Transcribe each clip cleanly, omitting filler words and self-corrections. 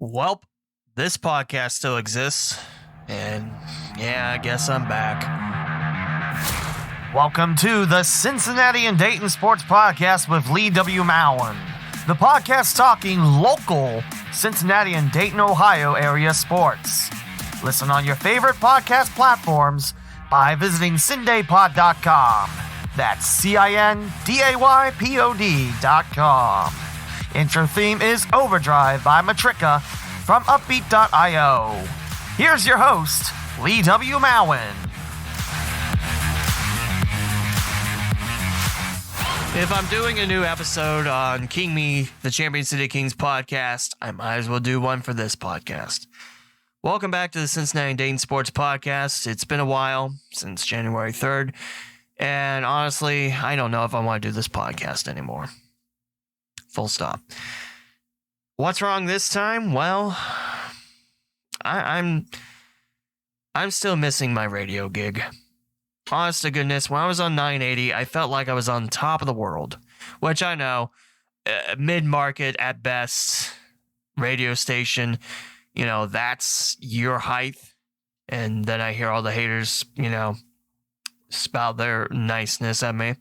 Welp, this podcast still exists, and yeah, I guess I'm back. Welcome to the Cincinnati and Dayton Sports Podcast with Lee W. Mowen. The podcast talking local Cincinnati and Dayton, Ohio area sports. Listen on your favorite podcast platforms by visiting cindaypod.com. That's CINDAYPOD.com. Intro theme is Overdrive by Matrika from Uppbeat.io. Here's your host, Lee W. Mowen. If I'm doing a new episode on King Me, the Champion City Kings podcast, I might as well do one for this podcast. Welcome back to the Cincinnati and Dayton Sports Podcast. It's been a while, since January 3rd, and honestly, I don't know if I want to do this podcast anymore. Full stop. What's wrong this time? Well, I'm still missing my radio gig. Honest to goodness, when I was on 980, I felt like I was on top of the world, which I know, mid-market at best, radio station, that's your height. And then I hear all the haters, spout their niceness at me.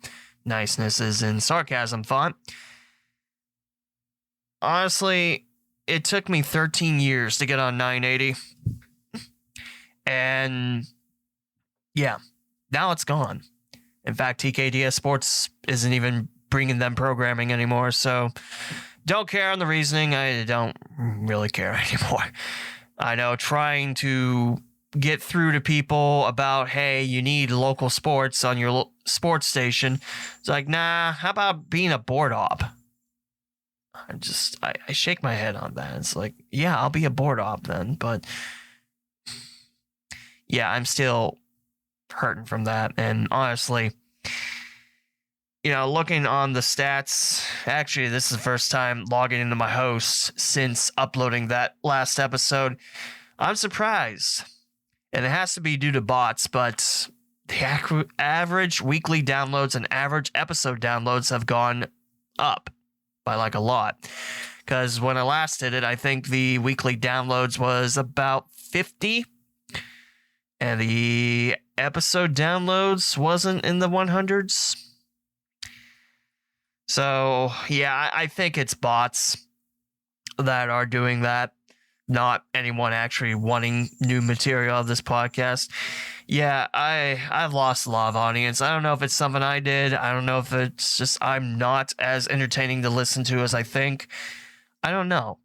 Niceness is in sarcasm font. Honestly, it took me 13 years to get on 980. And yeah, now it's gone. In fact, TKDS Sports isn't even bringing them programming anymore. So don't care on the reasoning. I don't really care anymore. I know trying to get through to people about, hey, you need local sports on your sports station. It's like, nah, how about being a board op? I shake my head on that. It's like, yeah, I'll be a board op then, but yeah, I'm still hurting from that. And honestly, looking on the stats, actually, this is the first time logging into my host since uploading that last episode. I'm surprised, and it has to be due to bots, but the average weekly downloads and average episode downloads have gone up by like a lot, because when I last did it, I think the weekly downloads was about 50, and the episode downloads wasn't in the 100s. So yeah, I think it's bots that are doing that, not anyone actually wanting new material of this podcast. Yeah, I've lost a lot of audience. I don't know if it's something I did. I don't know if it's just I'm not as entertaining to listen to as I think. I don't know.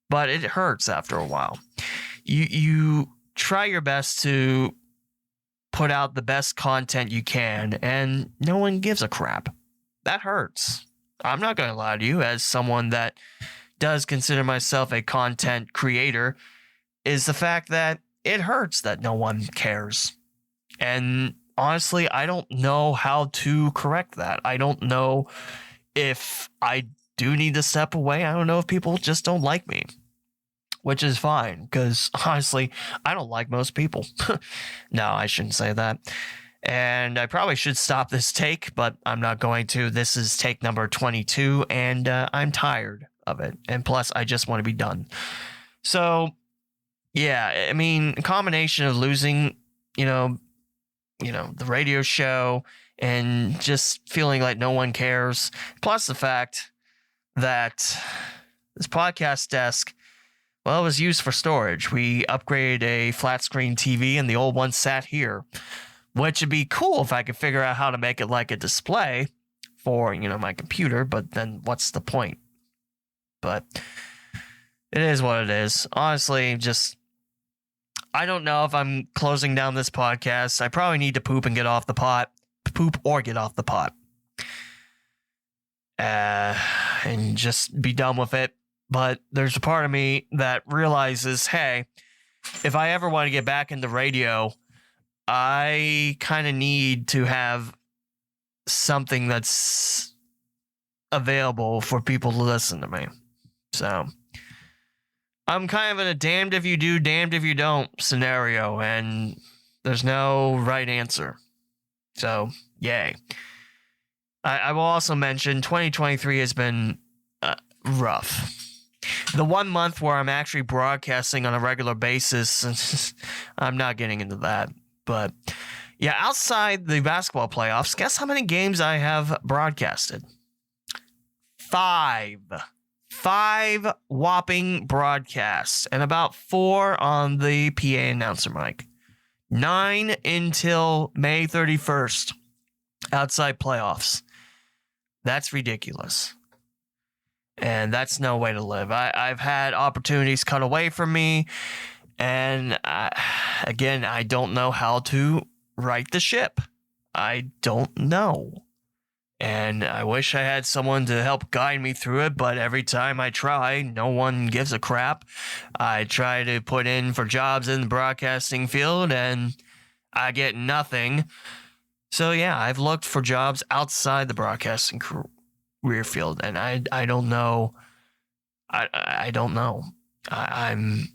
But it hurts after a while. You try your best to put out the best content you can, and no one gives a crap. That hurts. I'm not going to lie to you, as someone that does consider myself a content creator, is the fact that it hurts that no one cares. And honestly, I don't know how to correct that. I don't know if I do need to step away. I don't know if people just don't like me, which is fine, because honestly, I don't like most people. No, I shouldn't say that. And I probably should stop this take, but I'm not going to. This is take number 22, and I'm tired of it. And plus, I just want to be done. So yeah, I mean, a combination of losing, the radio show and just feeling like no one cares, plus the fact that this podcast desk, well, it was used for storage. We upgraded a flat screen TV, and the old one sat here, which would be cool if I could figure out how to make it like a display for, my computer, but then what's the point? But it is what it is. Honestly, I don't know if I'm closing down this podcast. I probably need to poop and get off the pot. Poop or get off the pot. And just be done with it. But there's a part of me that realizes, hey, if I ever want to get back into radio, I kind of need to have something that's available for people to listen to me. So I'm kind of in a damned if you do, damned if you don't scenario, and there's no right answer. So, yay. I will also mention 2023 has been rough. the 1 month where I'm actually broadcasting on a regular basis, I'm not getting into that. But yeah, outside the basketball playoffs, guess how many games I have broadcasted? 5. 5 whopping broadcasts and about 4 on the PA announcer mic. 9 until May 31st outside playoffs. That's ridiculous. And that's no way to live. I've had opportunities cut away from me. And again, I don't know how to right the ship. I don't know. And I wish I had someone to help guide me through it, but every time I try, no one gives a crap. I try to put in for jobs in the broadcasting field, and I get nothing. So yeah, I've looked for jobs outside the broadcasting career field, and I don't know. I don't know. I'm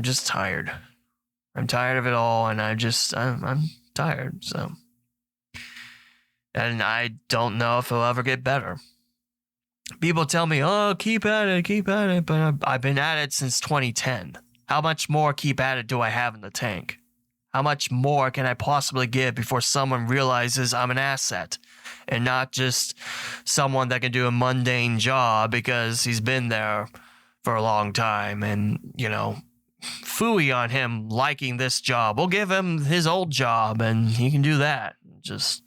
just tired. I'm tired of it all, and I'm tired. So. And I don't know if it'll ever get better. People tell me, oh, keep at it. But I've been at it since 2010. How much more keep at it do I have in the tank? How much more can I possibly give before someone realizes I'm an asset and not just someone that can do a mundane job because he's been there for a long time and, phooey on him liking this job. We'll give him his old job and he can do that. Just...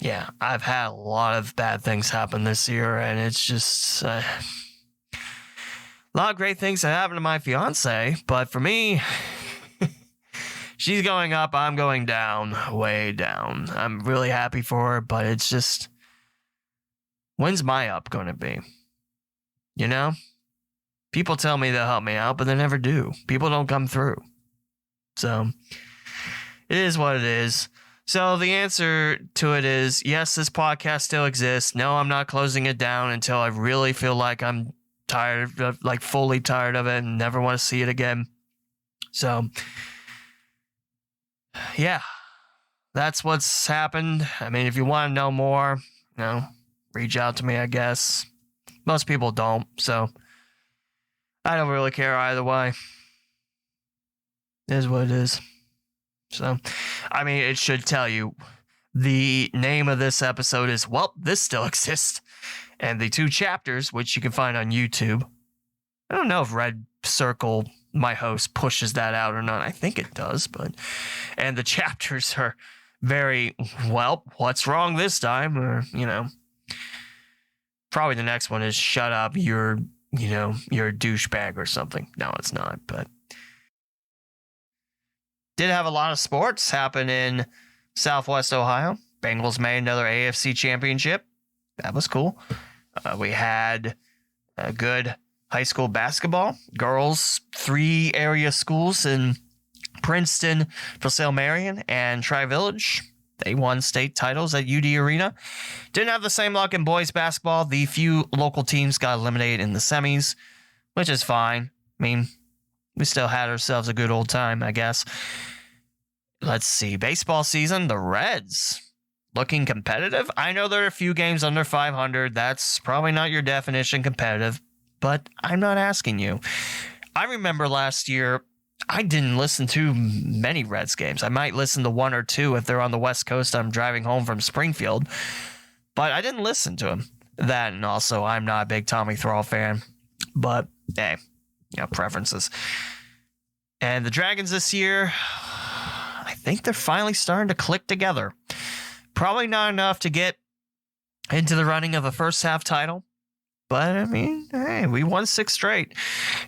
yeah, I've had a lot of bad things happen this year, and it's just a lot of great things that happened to my fiance, but for me, she's going up, I'm going down, way down. I'm really happy for her, but it's just, when's my up going to be? People tell me they'll help me out, but they never do. People don't come through. So, it is what it is. So the answer to it is, yes, this podcast still exists. No, I'm not closing it down until I really feel like I'm tired, like fully tired of it and never want to see it again. So, yeah, that's what's happened. I mean, if you want to know more, reach out to me, I guess. Most people don't, so I don't really care either way. It is what it is. So, I mean, it should tell you the name of this episode is, well, this still exists. And the 2 chapters, which you can find on YouTube. I don't know if Red Circle, my host, pushes that out or not. I think it does, and the chapters are very, well, what's wrong this time? Or, probably the next one is shut up, you're a douchebag or something. No, it's not, but. Did have a lot of sports happen in Southwest Ohio. Bengals made another AFC championship. That was cool. We had a good high school basketball. Girls, 3 area schools in Princeton, Vasile Marion, and Tri-Village. They won state titles at UD Arena. Didn't have the same luck in boys basketball. The few local teams got eliminated in the semis, which is fine. I mean, we still had ourselves a good old time, I guess. Let's see. Baseball season, the Reds looking competitive. I know there are a few games under 500. That's probably not your definition competitive, but I'm not asking you. I remember last year, I didn't listen to many Reds games. I might listen to 1 or 2 if they're on the West Coast. I'm driving home from Springfield, but I didn't listen to them. That, and also, I'm not a big Tommy Thrall fan, but hey. Preferences. And the Dragons this year, I think they're finally starting to click together. Probably not enough to get into the running of a first half title. But, I mean, hey, we won 6 straight.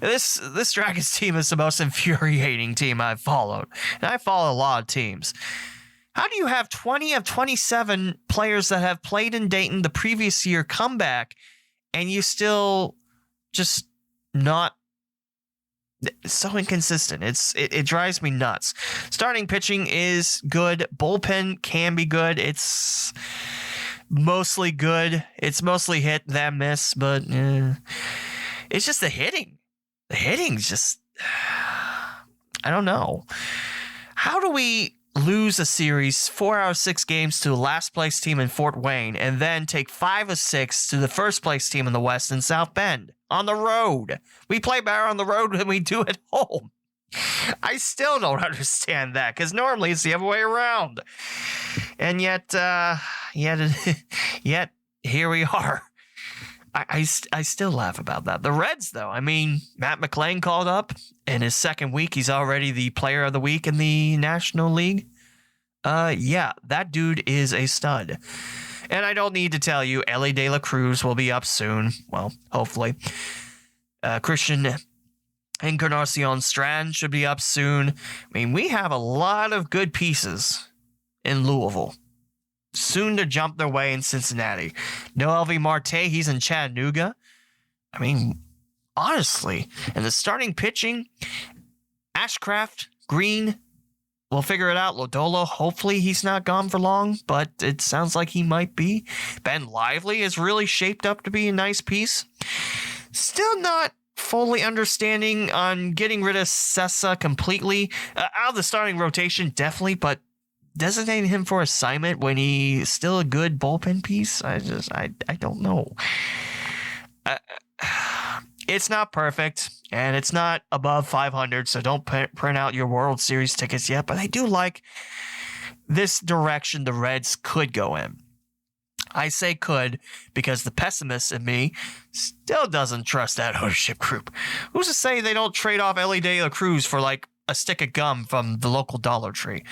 This Dragons team is the most infuriating team I've followed. And I follow a lot of teams. How do you have 20 of 27 players that have played in Dayton the previous year come back, and you still just not... It's so inconsistent. It drives me nuts. Starting pitching is good. Bullpen can be good. It's mostly good. It's mostly hit, then miss, but it's just the hitting. The hitting's just... I don't know. How do we lose a series 4 out of 6 games to the last place team in Fort Wayne, and then take 5 of 6 to the first place team in the West in South Bend on the road. We play better on the road than we do at home. I still don't understand that, because normally it's the other way around. And yet here we are. I still laugh about that. The Reds, though, I mean, Matt McClain called up. In his second week, he's already the player of the week in the National League. Yeah, that dude is a stud. And I don't need to tell you, Ellie De La Cruz will be up soon. Well, hopefully. Christian Encarnacion Strand should be up soon. I mean, we have a lot of good pieces in Louisville. Soon to jump their way in Cincinnati. Noel V. Marte, he's in Chattanooga. I mean, honestly, and the starting pitching, Ashcraft, Green, we'll figure it out. Lodolo, hopefully he's not gone for long, but it sounds like he might be. Ben Lively is really shaped up to be a nice piece. Still not fully understanding on getting rid of Sessa completely. Out of the starting rotation, definitely, but designating him for assignment when he's still a good bullpen piece, I don't know. It's not perfect, and it's not above 500, so don't print out your World Series tickets yet, but I do like this direction the Reds could go in. I say could because the pessimist in me still doesn't trust that ownership group. Who's to say they don't trade off Ellie De La Cruz for like a stick of gum from the local Dollar Tree?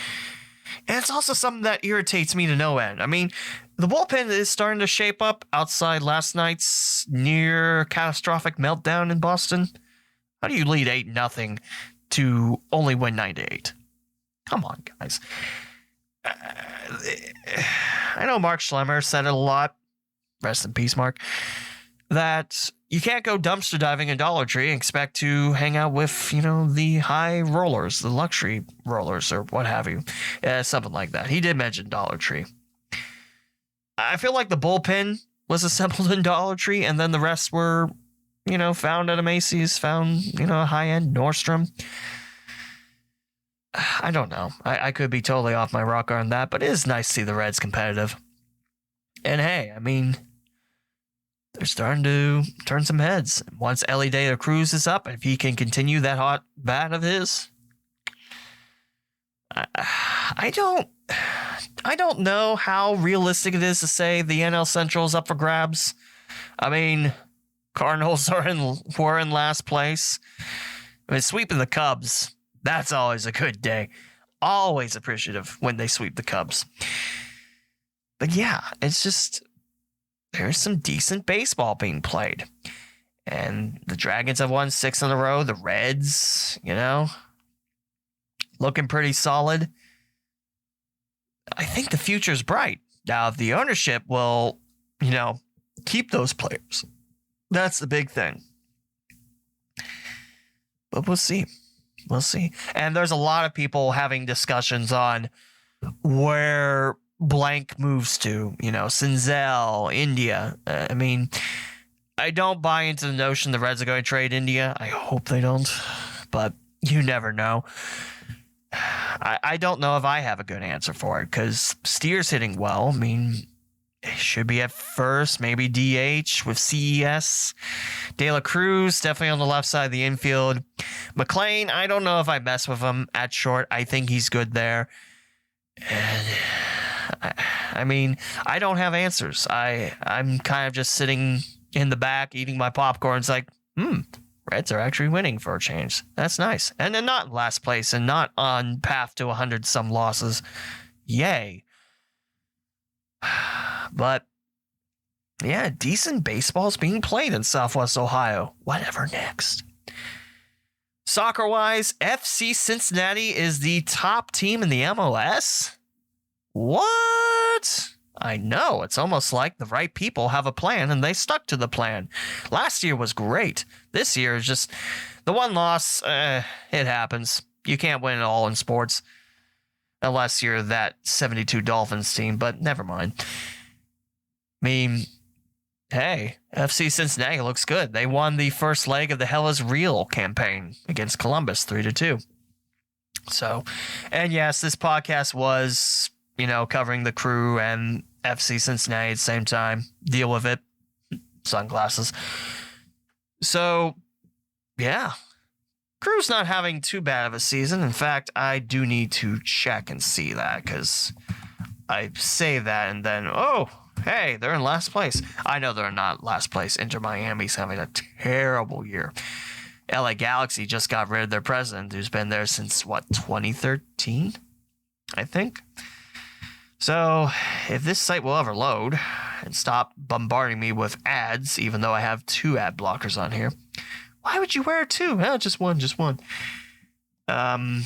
And it's also something that irritates me to no end. I mean, the bullpen is starting to shape up outside last night's near catastrophic meltdown in Boston. How do you lead 8-0 to only win 9-8? Come on, guys. I know Mark Schlemmer said it a lot. Rest in peace, Mark. That you can't go dumpster diving in Dollar Tree and expect to hang out with, the high rollers, the luxury rollers, or what have you. Something like that. He did mention Dollar Tree. I feel like the bullpen was assembled in Dollar Tree, and then the rest were, found at a Macy's, found, a high-end Nordstrom. I don't know. I could be totally off my rocker on that, but it is nice to see the Reds competitive. And hey, I mean, they're starting to turn some heads. Once Ellie De La Cruz is up, if he can continue that hot bat of his, I don't know how realistic it is to say the NL Central is up for grabs. I mean, Cardinals were in last place. I mean, sweeping the Cubs, that's always a good day. Always appreciative when they sweep the Cubs. But yeah, it's just, there's some decent baseball being played. And the Dragons have won 6 in a row. The Reds, looking pretty solid. I think the future's bright. Now, if the ownership will, keep those players, that's the big thing. But we'll see. We'll see. And there's a lot of people having discussions on where blank moves to, Senzel, India. I mean, I don't buy into the notion the Reds are going to trade India. I hope they don't, but you never know. I don't know if I have a good answer for it because Steer's hitting well. I mean, he should be at first, maybe DH with CES. De La Cruz, definitely on the left side of the infield. McClain, I don't know if I mess with him at short. I think he's good there. And I mean, I don't have answers. I'm kind of just sitting in the back eating my popcorn. It's like, Reds are actually winning for a change. That's nice. And they're not in last place and not on path to 100-some losses. Yay. But, yeah, decent baseball's being played in Southwest Ohio. Whatever next. Soccer-wise, FC Cincinnati is the top team in the MLS? What? I know, it's almost like the right people have a plan and they stuck to the plan. Last year was great. This year is just the one loss. It happens. You can't win it all in sports unless you're that 72 Dolphins team, but never mind. I mean, hey, FC Cincinnati looks good. They won the first leg of the Hell is Real campaign against Columbus 3-2. So, and yes, this podcast was, covering the Crew and FC Cincinnati at the same time. Deal with it. Sunglasses. So, yeah. Crew's not having too bad of a season. In fact, I do need to check and see that because I say that and then, oh, hey, they're in last place. I know they're not last place. Inter Miami's having a terrible year. LA Galaxy just got rid of their president, who's been there since, 2013? I think. So, if this site will ever load and stop bombarding me with ads, even though I have 2 ad blockers on here, why would you wear 2? Oh, just one. Yeah,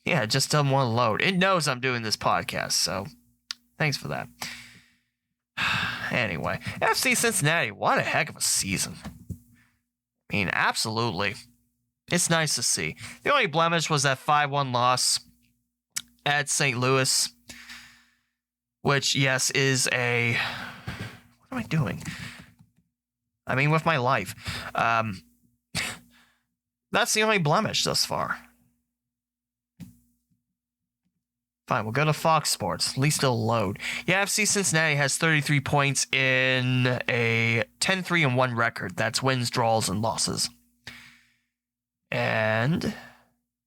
it just doesn't want to load. It knows I'm doing this podcast, so thanks for that. Anyway, FC Cincinnati, what a heck of a season. I mean, absolutely. It's nice to see. The only blemish was that 5-1 loss at St. Louis, which, yes, is a... What am I doing? I mean, with my life. That's the only blemish thus far. Fine, we'll go to Fox Sports. At least it'll load. Yeah, FC Cincinnati has 33 points in a 10-3-1 record. That's wins, draws, and losses. And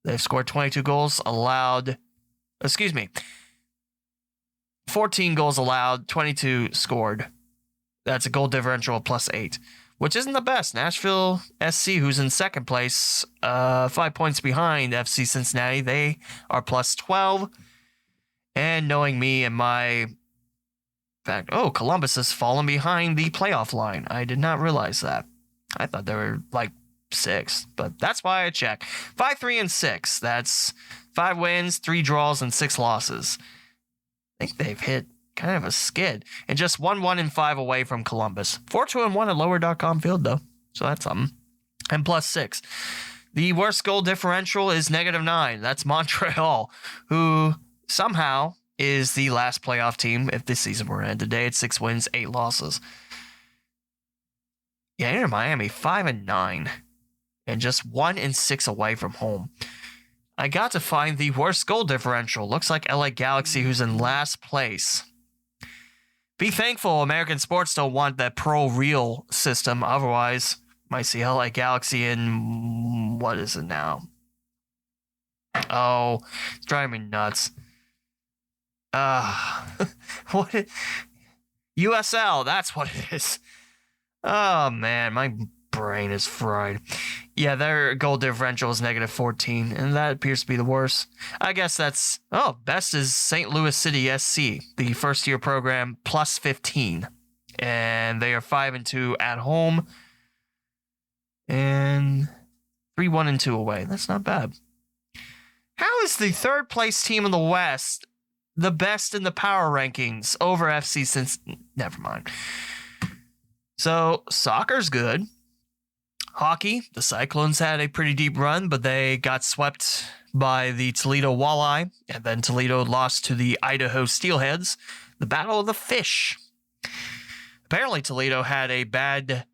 they've scored 22 goals, allowed... 14 goals allowed, 22 scored. That's a goal differential of +8, which isn't the best. Nashville SC, who's in second place, 5 points behind FC Cincinnati, they are +12. And knowing me and my fact, Columbus has fallen behind the playoff line. I did not realize that. I thought they were like 6, but that's why I check. 5-3-6. That's 5 wins, 3 draws, and 6 losses. I think they've hit kind of a skid. And just 1-1-5 away from Columbus. 4-2-1 at lower.com field, though. So that's something. And +6. The worst goal differential is -9. That's Montreal, who somehow is the last playoff team if this season were to end today. It's 6 wins, 8 losses. Yeah, Inter Miami 5-9. And just 1-6 away from home. I got to find the worst goal differential. Looks like LA Galaxy, who's in last place. Be thankful American sports don't want that pro real system. Otherwise, might see LA Galaxy in... What is it now? Oh, it's driving me nuts. What? USL, that's what it is. Oh, man, my brain is fried. Yeah, their goal differential is -14, and that appears to be the worst. I guess that's... best is St. Louis City SC, the first-year program, +15. And they are 5-2 at home, and 3-1-2 away. That's not bad. How is the third-place team in the West the best in the power rankings over FC since... Never mind. So, soccer's good. Hockey, the Cyclones had a pretty deep run, but they got swept by the Toledo Walleye, and then Toledo lost to the Idaho Steelheads, the Battle of the Fish. Apparently, Toledo had a bad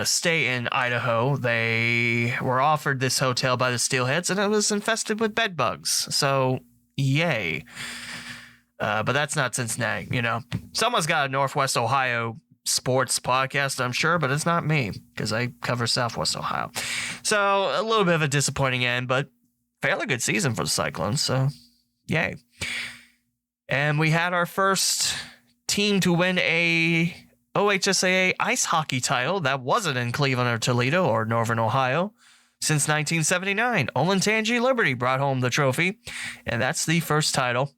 stay in Idaho. They were offered this hotel by the Steelheads, and it was infested with bed bugs. So, yay. But that's not Cincinnati, Someone's got a Northwest Ohio sports podcast, I'm sure, but it's not me because I cover Southwest Ohio. So a little bit of a disappointing end, but fairly good season for the Cyclones. So yay. And we had our first team to win a OHSAA ice hockey title that wasn't in Cleveland or Toledo or Northern Ohio since 1979. Olentangy Liberty brought home the trophy, and that's the first title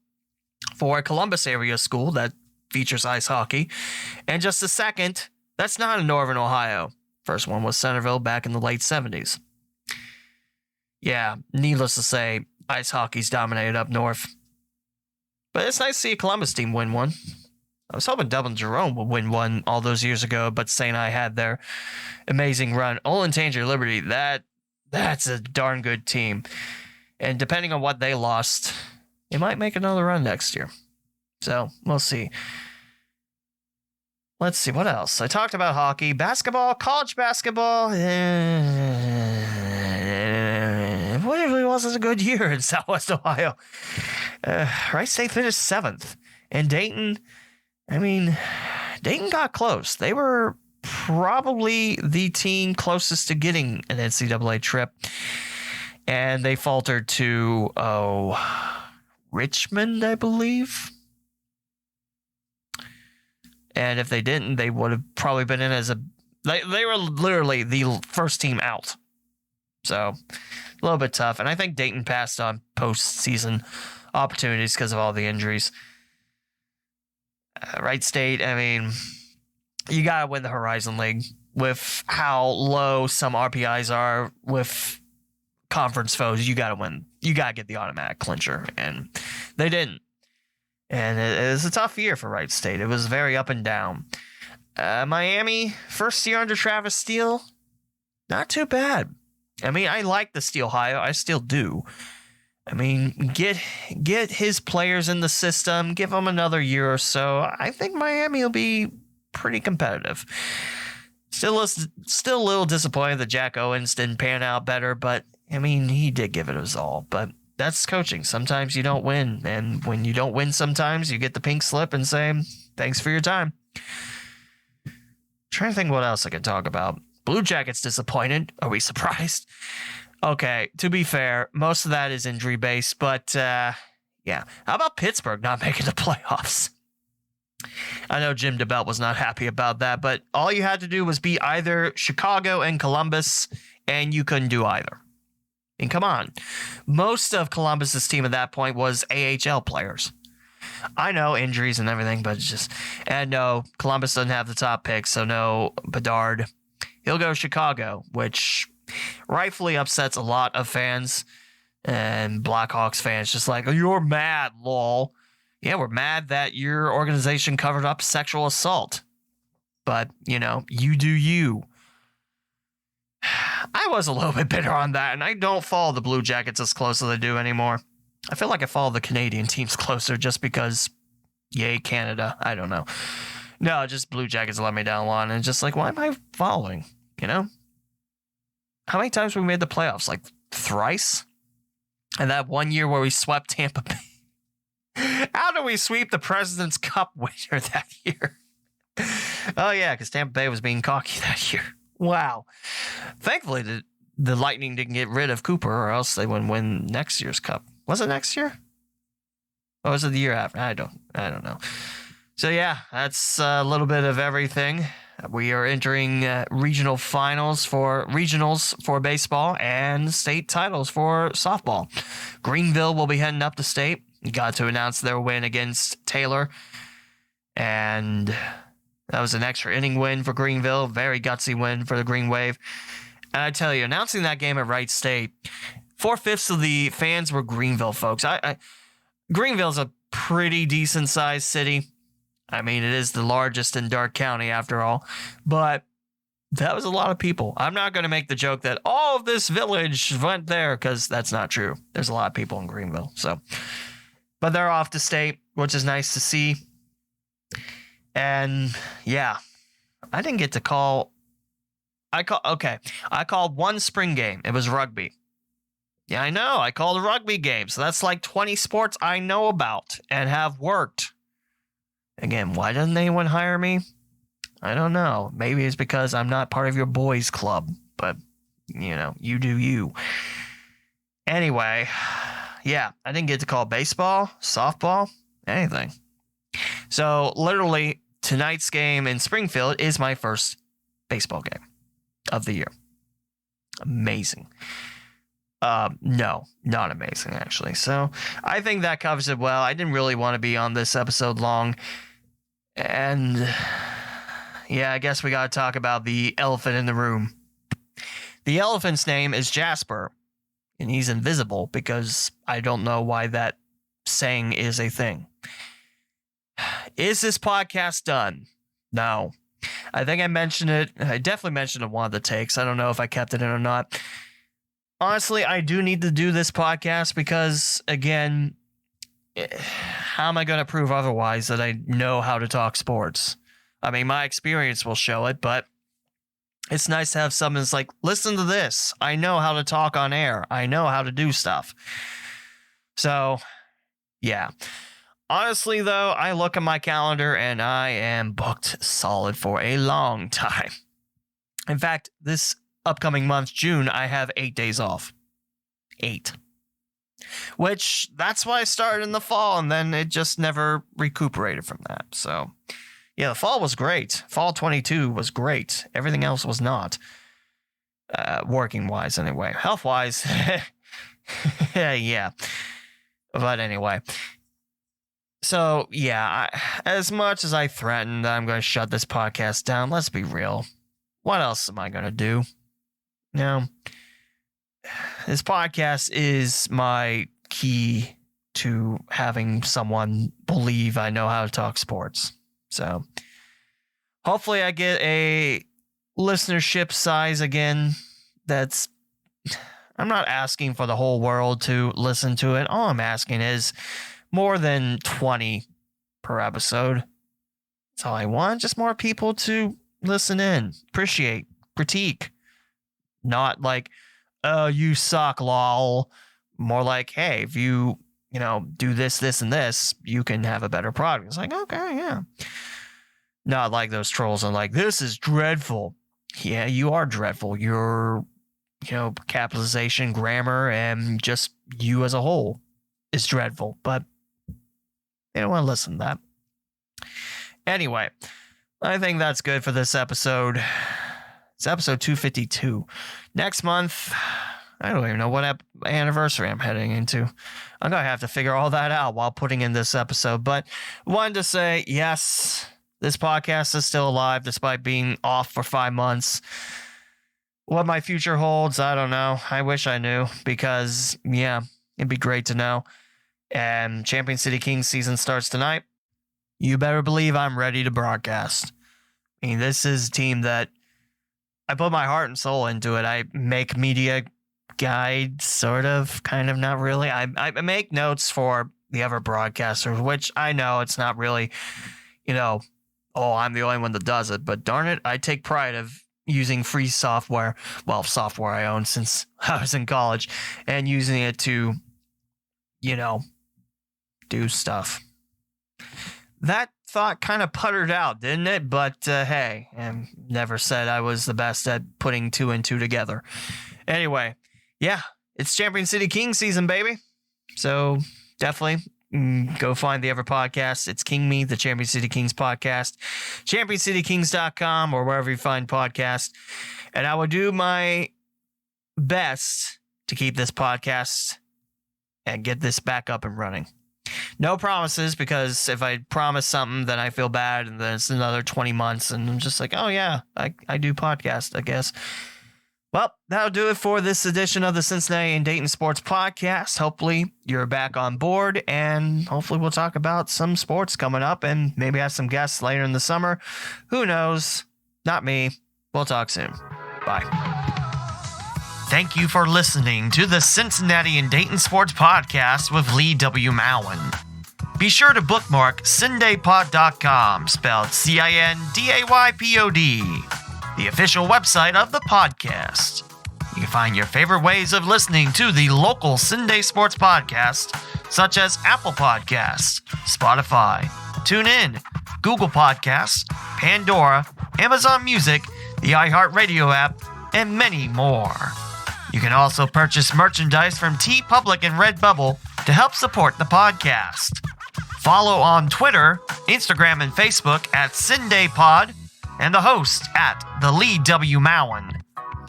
for a Columbus area school that features ice hockey. And just a second, that's not in Northern Ohio. First one was Centerville back in the late 70s. Yeah, needless to say, ice hockey's dominated up north. But it's nice to see a Columbus team win one. I was hoping Dublin Jerome would win one all those years ago, but St. I had their amazing run. Olentangy Liberty, that's a darn good team. And depending on what they lost, they might make another run next year. So, we'll see. Let's see, what else? I talked about hockey, basketball, college basketball. What do you really want wasn't a good year in Southwest Ohio. Wright State finished 7th. And Dayton, Dayton got close. They were probably the team closest to getting an NCAA trip. And they faltered to, Richmond, I believe. And if they didn't, they would have probably been in as they were literally the first team out. So a little bit tough. And I think Dayton passed on postseason opportunities because of all the injuries. Wright State, you got to win the Horizon League with how low some RPIs are with conference foes. You got to win. You got to get the automatic clincher. And they didn't. And it was a tough year for Wright State. It was very up and down. Miami, first year under Travis Steele, not too bad. I like the Steele hire. I still do. Get his players in the system. Give them another year or so. I think Miami will be pretty competitive. Still a little disappointed that Jack Owens didn't pan out better, but he did give it his all. But that's coaching. Sometimes you don't win, and when you don't win, sometimes you get the pink slip and say thanks for your time. Trying to think what else I can talk about. Blue Jackets disappointed. Are we surprised? Okay, to be fair, most of that is injury based, but yeah. How about Pittsburgh not making the playoffs? I know Jim DeBelt was not happy about that, but all you had to do was beat either Chicago and Columbus, and you couldn't do either. Come on. Most of Columbus's team at that point was AHL players. I know injuries and everything, but no, Columbus doesn't have the top pick, so no Bedard. He'll go Chicago, which rightfully upsets a lot of fans and Blackhawks fans. Just like, oh, you're mad, lol. Yeah, we're mad that your organization covered up sexual assault. But, you do you. I was a little bit bitter on that, and I don't follow the Blue Jackets as close as I do anymore. I feel like I follow the Canadian teams closer just because, yay, Canada. I don't know. No, just Blue Jackets let me down a lot, and just like, why am I following? How many times have we made the playoffs? Like thrice? And that one year where we swept Tampa Bay. How do we sweep the President's Cup winner that year? Oh, yeah, because Tampa Bay was being cocky that year. Wow. Thankfully, the Lightning didn't get rid of Cooper, or else they wouldn't win next year's cup. Was it next year? Or was it the year after? I don't know. So, yeah, that's a little bit of everything. We are entering regionals for baseball and state titles for softball. Greenville will be heading up to state. Got to announce their win against Taylor. And that was an extra inning win for Greenville. Very gutsy win for the Green Wave. And I tell you, announcing that game at Wright State, 4/5 of the fans were Greenville folks. Greenville's a pretty decent sized city. It is the largest in Darke County after all, but that was a lot of people. I'm not going to make the joke that all of this village went there, because that's not true. There's a lot of people in Greenville. But they're off to state, which is nice to see. And yeah, I didn't get to call. I called one spring game. It was rugby. Yeah, I know. I called a rugby game. So that's like 20 sports I know about and have worked. Again, why doesn't anyone hire me? I don't know. Maybe it's because I'm not part of your boys club, but you do you. Anyway, yeah, I didn't get to call baseball, softball, anything. So literally tonight's game in Springfield is my first baseball game of the year. Amazing. No, not amazing, actually. So I think that covers it well. I didn't really want to be on this episode long. And yeah, I guess we got to talk about the elephant in the room. The elephant's name is Jasper, and he's invisible because I don't know why that saying is a thing. Is this podcast done? No. I think I mentioned it. I definitely mentioned it in one of the takes. I don't know if I kept it in or not. Honestly, I do need to do this podcast because, again, how am I going to prove otherwise that I know how to talk sports? My experience will show it, but it's nice to have someone that's like, listen to this. I know how to talk on air. I know how to do stuff. So, yeah. Honestly, though, I look at my calendar and I am booked solid for a long time. In fact, this upcoming month, June, I have 8 days off. 8. Which, that's why I started in the fall, and then it just never recuperated from that. So, yeah, the fall was great. Fall 22 was great. Everything else was not. Working-wise, anyway. Health-wise, yeah. But anyway. So, yeah, as much as I threatened that I'm going to shut this podcast down, let's be real. What else am I going to do? This podcast is my key to having someone believe I know how to talk sports. So, hopefully I get a listenership size again that's... I'm not asking for the whole world to listen to it. All I'm asking is more than 20 per episode. That's all I want. Just more people to listen in, appreciate, critique. Not like, oh, you suck, lol. More like, hey, if you do this, this, and this, you can have a better product. It's like, okay, yeah. Not like those trolls are like, this is dreadful. Yeah, you are dreadful. You're, capitalization, grammar, and just you as a whole is dreadful. But they don't want to listen to that. Anyway, I think that's good for this episode. It's episode 252. Next month, I don't even know what anniversary I'm heading into. I'm going to have to figure all that out while putting in this episode. But wanted to say, yes, this podcast is still alive despite being off for 5 months. What my future holds, I don't know. I wish I knew because, yeah, it'd be great to know. And Champion City Kings season starts tonight. You better believe I'm ready to broadcast. I mean, this is a team that I put my heart and soul into it. I make media guides, sort of, kind of, not really. I make notes for the other broadcasters, which I know it's not really, oh, I'm the only one that does it. But darn it, I take pride of using free software, software I own since I was in college, and using it to, do stuff. That thought kind of puttered out, didn't it? But hey, I never said I was the best at putting 2 and 2 together. Anyway, yeah, it's Champion City Kings season, baby. So definitely go find the other podcast. It's King Me, the Champion City Kings podcast, ChampionCityKings.com or wherever you find podcasts. And I will do my best to keep this podcast and get this back up and running. No promises, because if I promise something, then I feel bad, and then it's another 20 months, and I'm just like, oh yeah, I do podcast, I guess. Well, that'll do it for this edition of the Cincinnati and Dayton Sports Podcast. Hopefully you're back on board, and hopefully we'll talk about some sports coming up, and maybe have some guests later in the summer. Who knows? Not me. We'll talk soon. Bye. Thank you for listening to the Cincinnati and Dayton Sports Podcast with Lee W. Mowen. Be sure to bookmark CindayPod.com, spelled CINDAYPOD, the official website of the podcast. You can find your favorite ways of listening to the local Cinday Sports Podcast, such as Apple Podcasts, Spotify, TuneIn, Google Podcasts, Pandora, Amazon Music, the iHeartRadio app, and many more. You can also purchase merchandise from TeePublic and Redbubble to help support the podcast. Follow on Twitter, Instagram, and Facebook at CindayPod, and the host at the Lee W. Mowen.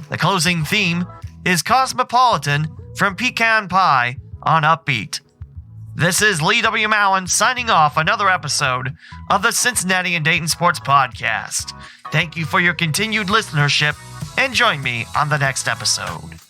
The closing theme is Cosmopolitan from Pecan Pie on Uppbeat. This is Lee W. Mowen signing off another episode of the Cincinnati and Dayton Sports Podcast. Thank you for your continued listenership, and join me on the next episode.